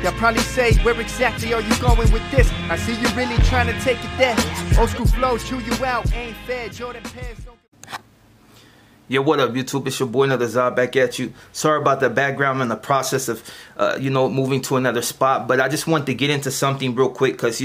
They'll probably say, where exactly are you going with this? I see you really trying to take it there. Old school flow, chew you out, ain't fair. Jordan pants don't... Yo, what up, YouTube? It's your boy, another Zod, back at you. Sorry about the background and the process of, moving to another spot. But I just want to get into something real quick because,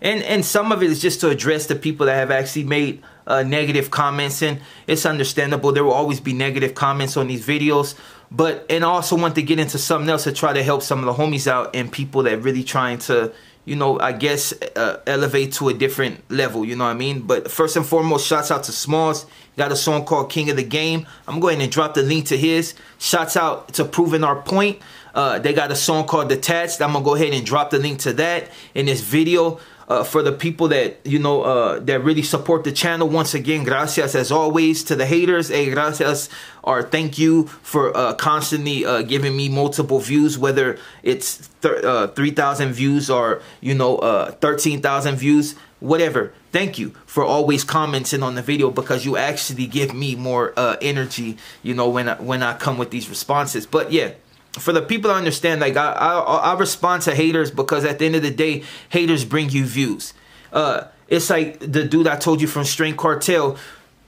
and some of it is just to address the people that have actually made negative comments. And it's understandable. There will always be negative comments on these videos. And I also want to get into something else to try to help some of the homies out and people that really trying to, I guess, elevate to a different level, you know what I mean? But first and foremost, shouts out to Smallz. Got a song called King of the Game. I'm going to drop the link to his. Shouts out to Proving Our Point. They got a song called Detached. I'm going to go ahead and drop the link to that in this video. For the people that, that really support the channel, once again, gracias as always. To the haters, hey, gracias, or thank you for constantly giving me multiple views, whether it's 3,000 views or, 13,000 views, whatever. Thank you for always commenting on the video because you actually give me more energy, when I come with these responses. But yeah. For the people to understand, like I respond to haters because at the end of the day, haters bring you views. It's like the dude I told you from Strength Cartel.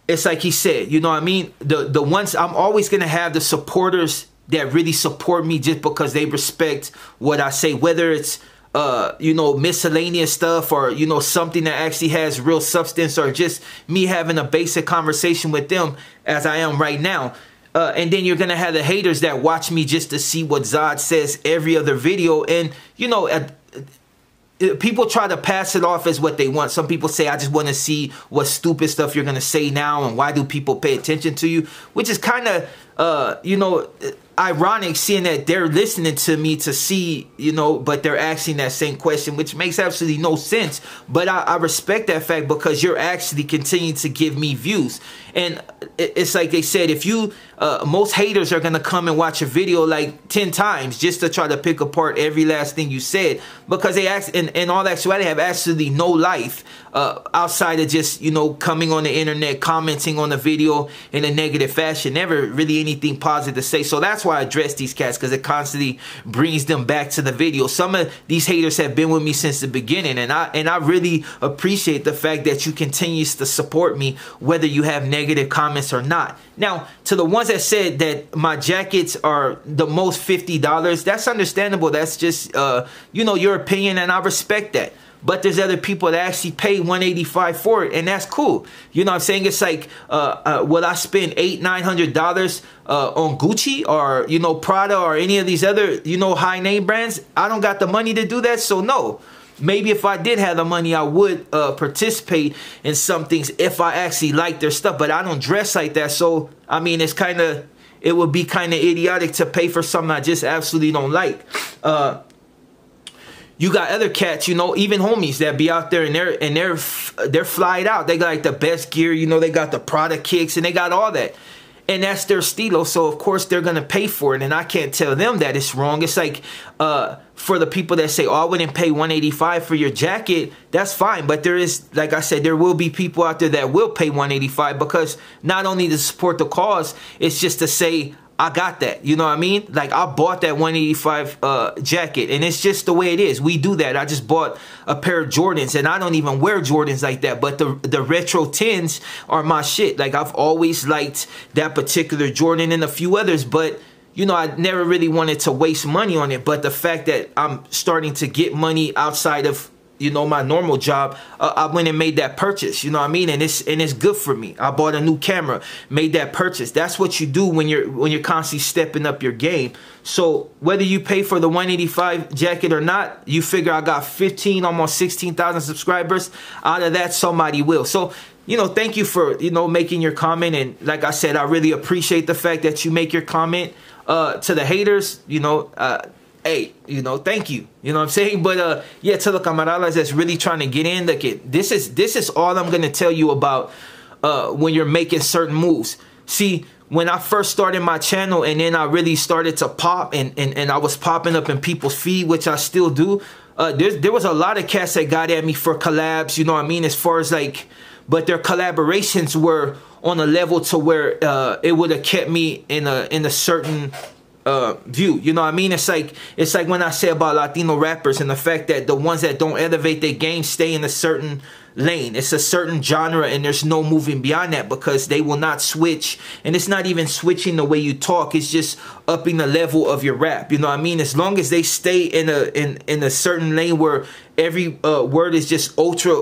It's like he said, you know what I mean? The ones I'm always gonna have the supporters that really support me just because they respect what I say, whether it's miscellaneous stuff or something that actually has real substance or just me having a basic conversation with them as I am right now. And then you're going to have the haters that watch me just to see what Zod says every other video. And, people try to pass it off as what they want. Some people say, I just want to see what stupid stuff you're going to say now. And why do people pay attention to you? Which is kind of, ironic seeing that they're listening to me to see, but they're asking that same question, which makes absolutely no sense. But I respect that fact because you're actually continuing to give me views. And it's like they said, if you, most haters are going to come and watch a video like 10 times just to try to pick apart every last thing you said because they in all actuality have absolutely no life outside of just, coming on the internet, commenting on the video in a negative fashion, never really anything positive to say. So that's why I address these cats because it constantly brings them back to the video. Some of these haters have been with me since the beginning, and I really appreciate the fact that you continue to support me whether you have negative comments or not. Now, to the ones that said that my jackets are the most $50, that's understandable. That's just your opinion, and I respect that. But there's other people that actually pay $185 for it, and that's cool. You know what I'm saying? It's like, will I spend $800-900 on Gucci or, Prada or any of these other, high name brands? I don't got the money to do that, so no. Maybe if I did have the money, I would participate in some things if I actually like their stuff. But I don't dress like that, so, I mean, it would be kind of idiotic to pay for something I just absolutely don't like. You got other cats, even homies that be out there and they're flyed out. They got like the best gear, they got the Prada kicks and they got all that. And that's their stilo, so of course they're going to pay for it. And I can't tell them that it's wrong. It's like for the people that say, oh, I wouldn't pay $185 for your jacket, that's fine. But there is, like I said, there will be people out there that will pay $185 because not only to support the cause, it's just to say, I got that, you know what I mean? Like I bought that $185 jacket and it's just the way it is. We do that. I just bought a pair of Jordans and I don't even wear Jordans like that. But the retro 10s are my shit. Like I've always liked that particular Jordan and a few others. But, I never really wanted to waste money on it. But the fact that I'm starting to get money outside of my normal job, I went and made that purchase, you know what I mean? And it's good for me. I bought a new camera, made that purchase. That's what you do when you're constantly stepping up your game. So whether you pay for the $185 jacket or not, you figure I got 15, almost 16,000 subscribers. Out of that, somebody will. So, thank you for, making your comment. And like I said, I really appreciate the fact that you make your comment. To the haters, hey, thank you. You know what I'm saying? But yeah, to the camaradas that's really trying to get in, look, this is all I'm gonna tell you about when you're making certain moves. See, when I first started my channel and then I really started to pop and I was popping up in people's feed, which I still do, there was a lot of cats that got at me for collabs, you know what I mean, as far as like, but their collaborations were on a level to where it would have kept me in a certain view. You know what I mean? It's like when I say about Latino rappers and the fact that the ones that don't elevate their game stay in a certain lane. It's a certain genre and there's no moving beyond that, because they will not switch. And it's not even switching the way you talk, it's just upping the level of your rap. You know what I mean? As long as they stay in a certain lane where every word is just ultra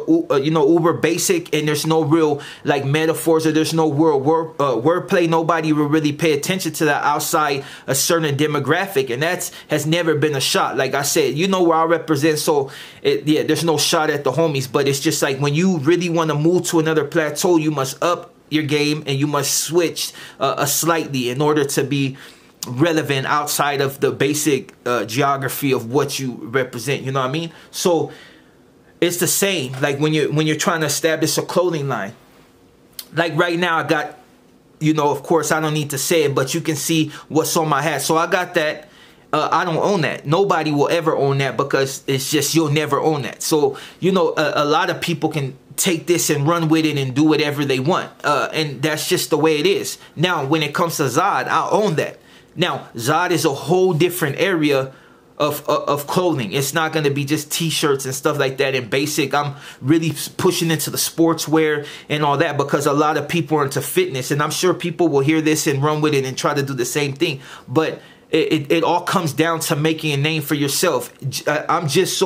you know, uber basic, and there's no real like metaphors, or there's no wordplay, nobody will really pay attention to that outside a certain demographic. And that has never been a shot. Like I said, you know where I represent, so yeah, there's no shot at the homies. But it's just like, when you really want to move to another plateau, you must up your game and you must switch slightly in order to be relevant outside of the basic geography of what you represent. You know what I mean? So it's the same like when you're trying to establish a clothing line. Like right now I got, you know, of course I don't need to say it, but you can see what's on my hat. So I got that. I don't own that. Nobody will ever own that, because it's just, you'll never own that. So, you know, a lot of people can take this and run with it and do whatever they want. And that's just the way it is. Now, when it comes to Zod, I own that. Now, Zod is a whole different area of clothing. It's not going to be just t-shirts and stuff like that and basic. I'm really pushing into the sportswear and all that, because a lot of people are into fitness. And I'm sure people will hear this and run with it and try to do the same thing. But it all comes down to making a name for yourself. It just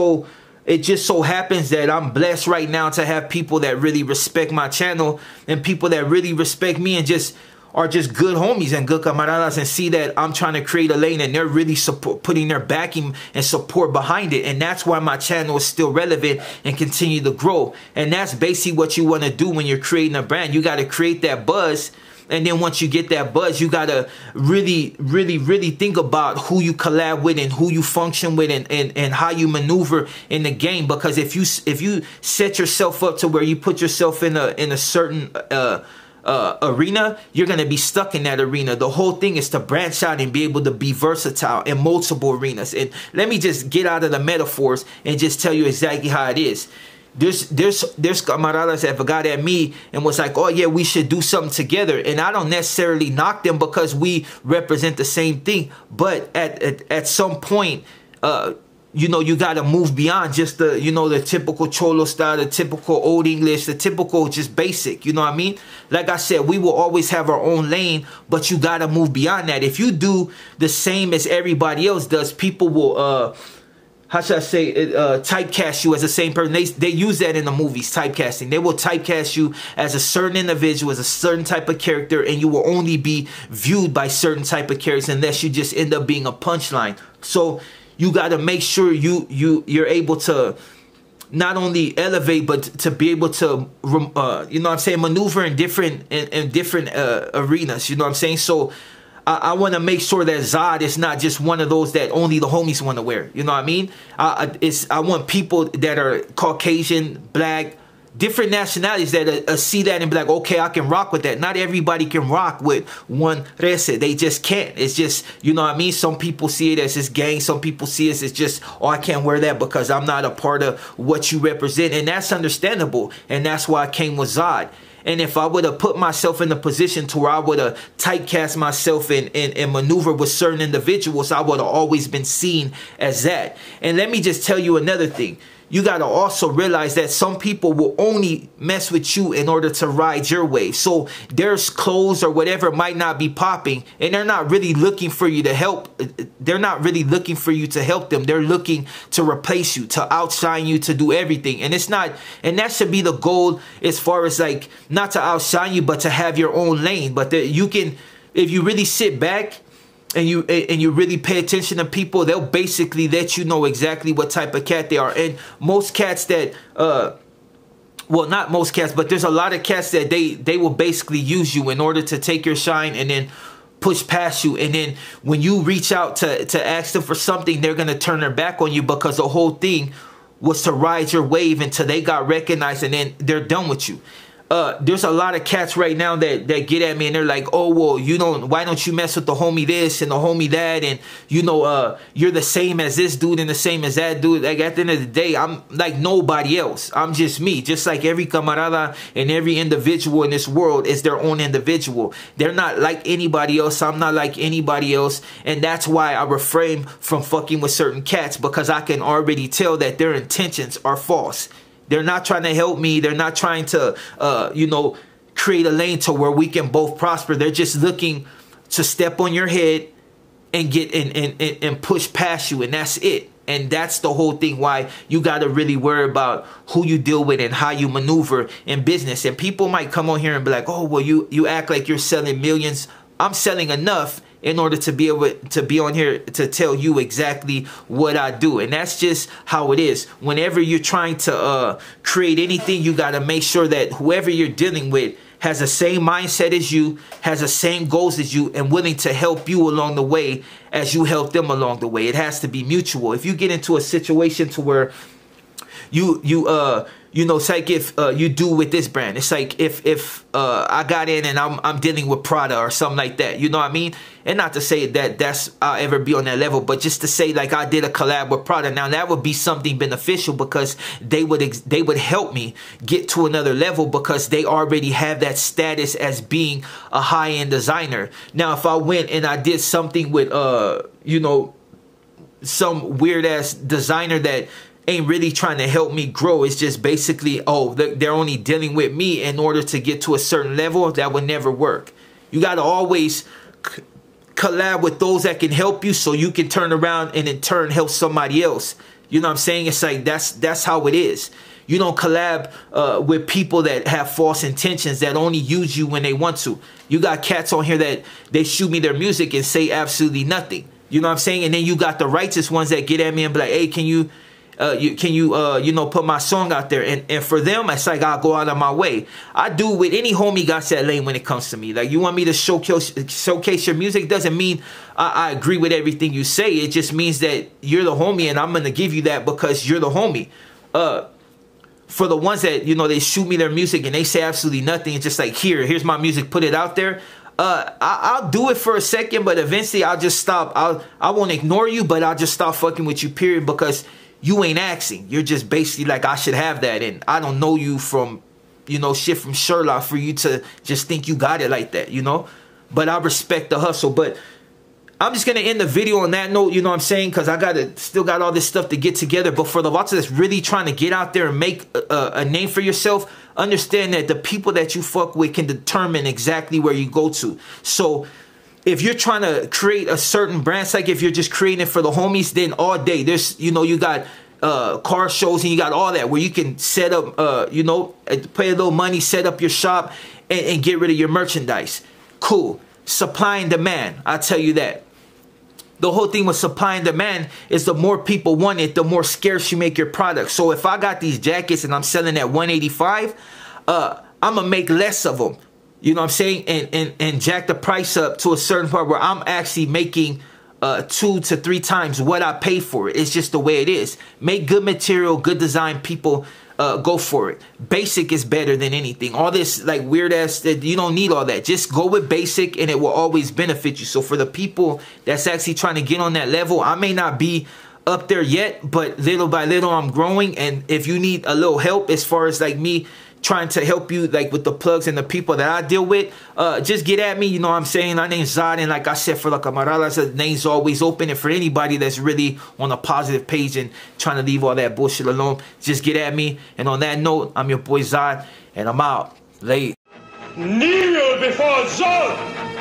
so happens that I'm blessed right now to have people that really respect my channel, and people that really respect me and just are just good homies and good camaradas, and see that I'm trying to create a lane and they're really putting their backing and support behind it. And that's why my channel is still relevant and continue to grow. And that's basically what you want to do when you're creating a brand. You got to create that buzz. And then once you get that buzz, you got to really, really, really think about who you collab with and who you function with, and how you maneuver in the game. Because if you set yourself up to where you put yourself in a certain arena, you're going to be stuck in that arena. The whole thing is to branch out and be able to be versatile in multiple arenas. And let me just get out of the metaphors and just tell you exactly how it is. There's camaradas that got at me and was like, oh yeah, we should do something together. And I don't necessarily knock them, because we represent the same thing. But at some point, you know, you got to move beyond just the, you know, the typical Cholo style, the typical Old English, the typical just basic, you know what I mean? Like I said, we will always have our own lane, but you got to move beyond that. If you do the same as everybody else does, people will, how should I say it, typecast you as the same person. They use that in the movies, typecasting. They will typecast you as a certain individual, as a certain type of character, and you will only be viewed by certain type of characters unless you just end up being a punchline. So you got to make sure you're able to not only elevate, but to be able to, you know what I'm saying, maneuver in different arenas. You know what I'm saying? So I want to make sure that Zod is not just one of those that only the homies want to wear. You know what I mean? I want people that are Caucasian, black, different nationalities that see that and be like, okay, I can rock with that. Not everybody can rock with one race. They just can't. It's just, you know what I mean? Some people see it as this gang. Some people see it as just, oh, I can't wear that because I'm not a part of what you represent. And that's understandable. And that's why I came with Zod. And if I would have put myself in a position to where I would have typecast myself and maneuver with certain individuals, I would have always been seen as that. And let me just tell you another thing. You got to also realize that some people will only mess with you in order to ride your wave. So their clothes or whatever might not be popping, and they're not really looking for you to help. They're not really looking for you to help them. They're looking to replace you, to outshine you, to do everything. And it's not, and that should be the goal as far as like, not to outshine you, but to have your own lane. But that you can, if you really sit back and you really pay attention to people, they'll basically let you know exactly what type of cat they are. And most cats that, well, not most cats, but there's a lot of cats that they will basically use you in order to take your shine and then push past you. And then when you reach out to ask them for something, they're going to turn their back on you, because the whole thing was to ride your wave until they got recognized, and then they're done with you. there's a lot of cats right now that get at me and they're like, oh, well, why don't you mess with the homie this and the homie that, and you're the same as this dude and the same as that dude. Like, at the end of the day, I'm like nobody else. I'm just me. Just like every camarada and every individual in this world is their own individual. They're not like anybody else. I'm not like anybody else. And that's why I refrain from fucking with certain cats, because I can already tell that their intentions are false. They're not trying to help me. They're not trying to, create a lane to where we can both prosper. They're just looking to step on your head and get and push past you, and that's it. And that's the whole thing, why you got to really worry about who you deal with and how you maneuver in business. And people might come on here and be like, oh, well, you act like you're selling millions. I'm selling enough in order to be able to be on here to tell you exactly what I do. And that's just how it is. Whenever you're trying to create anything, you got to make sure that whoever you're dealing with has the same mindset as you, has the same goals as you, and willing to help you along the way as you help them along the way. It has to be mutual. If you get into a situation to where it's like if you do with this brand, it's like if I got in and I'm dealing with Prada or something like that, you know what I mean? And not to say that I'll ever be on that level, but just to say like I did a collab with Prada. Now that would be something beneficial, because they would help me get to another level, because they already have that status as being a high-end designer. Now if I went and I did something with some weird ass designer that ain't really trying to help me grow, it's just basically, oh, they're only dealing with me in order to get to a certain level, that would never work. You got to always collab with those that can help you, so you can turn around and in turn help somebody else. You know what I'm saying? It's like that's how it is. You don't collab with people that have false intentions, that only use you when they want to. You got cats on here that they shoot me their music and say absolutely nothing. You know what I'm saying? And then you got the righteous ones that get at me and be like, hey, can you put my song out there? And for them, it's like I'll go out of my way. I do with any homie got that lane when it comes to me. Like, you want me to showcase your music, doesn't mean I agree with everything you say. It just means that you're the homie, and I'm gonna give you that because you're the homie. For the ones that they shoot me their music and they say absolutely nothing, and just like, here's my music, put it out there. I'll do it for a second, but eventually I'll just stop. I won't ignore you, but I'll just stop fucking with you, period, because you ain't asking. You're just basically like, I should have that, and I don't know you from, shit from Sherlock for you to just think you got it like that, But I respect the hustle. But I'm just going to end the video on that note, you know what I'm saying? Because I still got all this stuff to get together. But for the lots of that's really trying to get out there and make a name for yourself, understand that the people that you fuck with can determine exactly where you go to. So if you're trying to create a certain brand, it's like if you're just creating it for the homies, then all day there's, you got car shows and you got all that where you can set up, pay a little money, set up your shop and get rid of your merchandise. Cool. Supply and demand. I'll tell you that. The whole thing with supply and demand is the more people want it, the more scarce you make your product. So if I got these jackets and I'm selling at $185, I'm going to make less of them. You know what I'm saying? And jack the price up to a certain part where I'm actually making 2 to 3 times what I pay for it. It's just the way it is. Make good material, good design, people go for it. Basic is better than anything. All this like weird ass, that you don't need all that. Just go with basic and it will always benefit you. So for the people that's actually trying to get on that level, I may not be up there yet, but little by little I'm growing. And if you need a little help as far as like me trying to help you like with the plugs and the people that I deal with, just get at me. You know what I'm saying? My name's Zod, and like I said, for the camaradas, the name's always open. And for anybody that's really on a positive page and trying to leave all that bullshit alone, just get at me. And on that note, I'm your boy Zod, and I'm out. Late. Kneel before Zod!